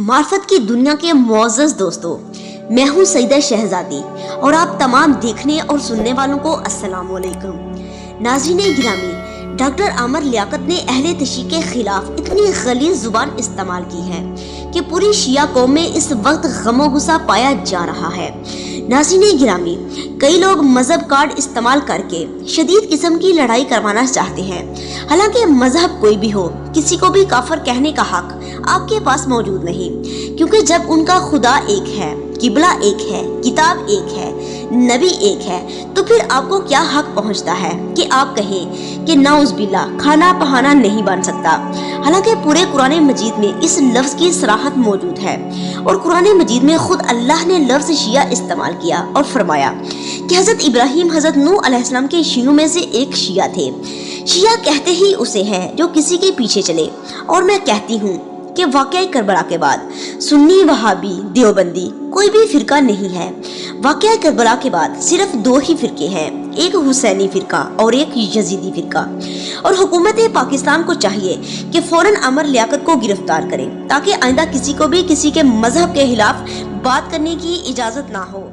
मार्फत की दुनिया के मुअज़्ज़ज़ दोस्तों, मैं हूँ सईदा शहजादी और आप तमाम देखने और सुनने वालों को अस्सलाम वालेकुम। नाज़रीन गिरामी, डॉक्टर आमर लियाकत ने अहले तशी के खिलाफ इतनी गलीज़ जुबान इस्तेमाल की है कि पूरी शिया कौम में इस वक्त गमो गुस्सा पाया जा रहा है। नाज़रीन गिरामी, कई लोग मजहब कार्ड इस्तेमाल करके शदीद किस्म की लड़ाई करवाना चाहते हैं। हालांकि मजहब कोई भी हो, किसी को भी काफिर कहने का हक आपके पास मौजूद नहीं, क्योंकि जब उनका खुदा एक है, किबला एक है, किताब एक है, नबी एक है, तो फिर आपको क्या हक पहुंचता है कि आप कहें कि नाउज़ बिल्लाह खाना पहाना नहीं बन सकता। हालांकि पूरे कुरान मजीद में इस लफ्ज की सराहत मौजूद है और कुरान मजीद में खुद अल्लाह ने लफ्ज शिया इस्तेमाल किया और फरमाया कि हजरत इब्राहिम हजरत नूह अलैहिस्सलाम के शियों में से एक शिया थे। शिया कहते ही उसे है जो किसी के पीछे चले, और मैं कहती हूँ कि वाक़या करबला के बाद सुन्नी, वहाबी, देवबंदी कोई भी फिरका नहीं है। वाक़या करबला के बाद सिर्फ दो ही फिरके हैं, एक हुसैनी फिरका और एक यजीदी फिरका। और हुकूमत पाकिस्तान को चाहिए कि फौरन आमर लियाकत को गिरफ्तार करें ताकि आइंदा किसी को भी किसी के मजहब के खिलाफ बात करने की इजाज़त ना हो।